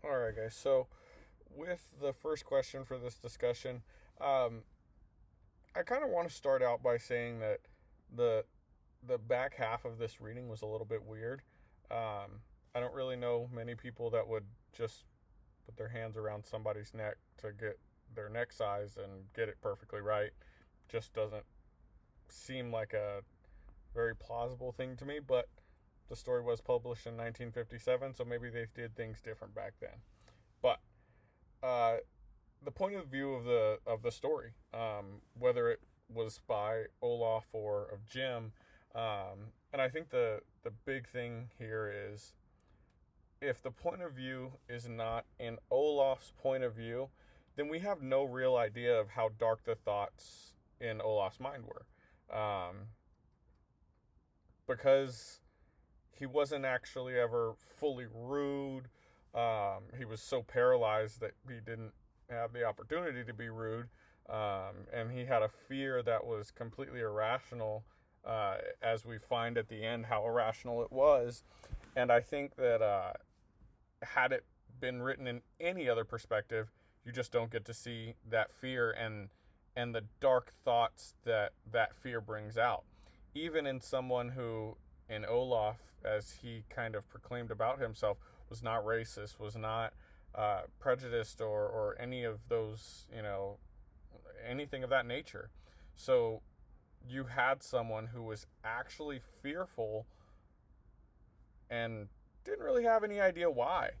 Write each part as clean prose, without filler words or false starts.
All right, guys. So, with the first question for this discussion, um, I kind of want to start out by saying that the the back half of this reading was a little bit weird. I don't really know many people that would just put their hands around somebody's neck to get their neck size and get it perfectly right. Just doesn't seem like a very plausible thing to me, but the story was published in 1957, so maybe they did things different back then. But uh, the point of view of the story, whether it was by Olaf or of Jim, and I think the big thing here is if the point of view is not in Olaf's point of view, then we have no real idea of how dark the thoughts in Olaf's mind were, because he wasn't actually ever fully rude. He was so paralyzed that he didn't have the opportunity to be rude. And he had a fear that was completely irrational, as we find at the end how irrational it was. And I think that had it been written in any other perspective, you just don't get to see that fear and the dark thoughts that that fear brings out. Even in someone who, in Olaf, as he kind of proclaimed about himself, was not racist, was not prejudiced, or any of those, anything of that nature. So you had someone who was actually fearful and didn't really have any idea why.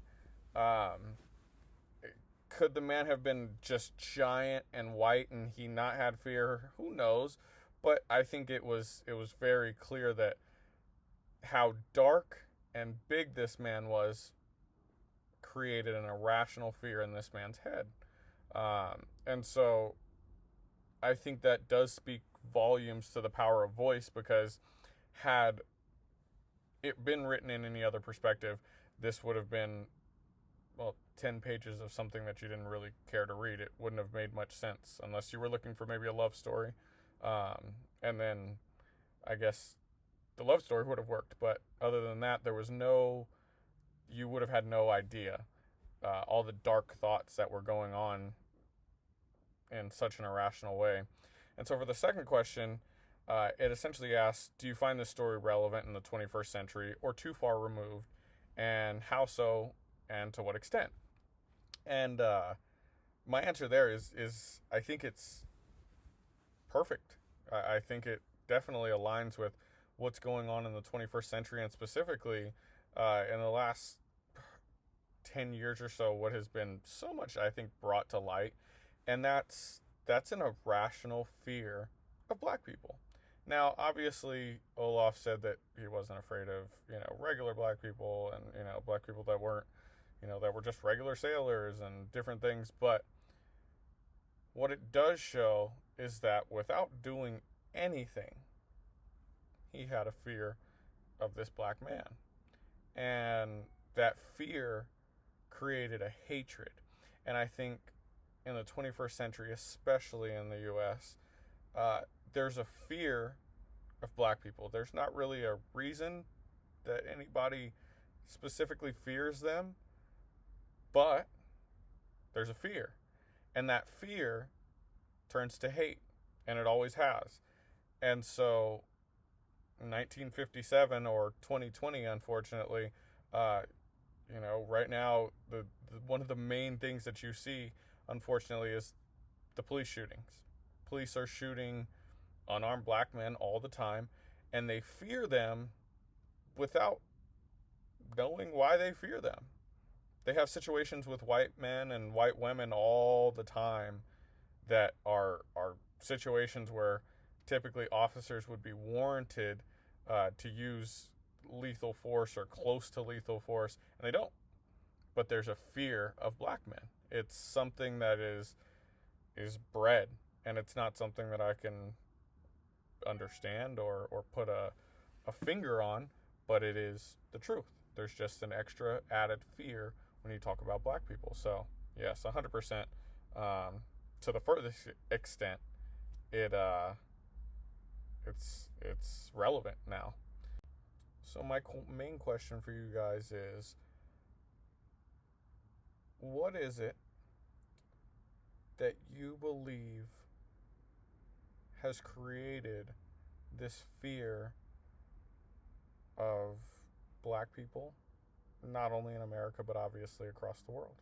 Um, could the man have been just giant and white and he not had fear? Who knows? But I think it was very clear that how dark and big this man was created an irrational fear in this man's head. And so I think that does speak volumes to the power of voice, because had it been written in any other perspective, this would have been, well, 10 pages of something that you didn't really care to read. It wouldn't have made much sense unless you were looking for maybe a love story. And then I guess the love story would have worked. But other than that, you would have had no idea all the dark thoughts that were going on in such an irrational way. And so for the second question, it essentially asks, do you find this story relevant in the 21st century or too far removed? And how so, and to what extent? And my answer there is I think it's perfect. I think it definitely aligns with what's going on in the 21st century, and specifically in the last 10 years or so, what has been so much, I think, brought to light. And that's an irrational fear of black people. Now, obviously, Olaf said that he wasn't afraid of, regular black people, and, black people that weren't, that were just regular sailors and different things. But what it does show is that without doing anything, he had a fear of this black man. And that fear created a hatred. And I think in the 21st century, especially in the US, there's a fear of black people. There's not really a reason that anybody specifically fears them, but there's a fear. And that fear turns to hate, and it always has. And so 1957 or 2020, unfortunately, right now, the one of the main things that you see, unfortunately, is the police shootings. Police are shooting unarmed black men all the time, and they fear them without knowing why they fear them. They have situations with white men and white women all the time that are situations where typically officers would be warranted to use lethal force or close to lethal force, and they don't. But there's a fear of black men. It's something that is bred, and it's not something that I can understand or put a finger on, but it is the truth. There's just an extra added fear when you talk about black people. So yes, 100%. To the furthest extent, it's relevant now. So my main question for you guys is, what is it that you believe has created this fear of black people, not only in America, but obviously across the world?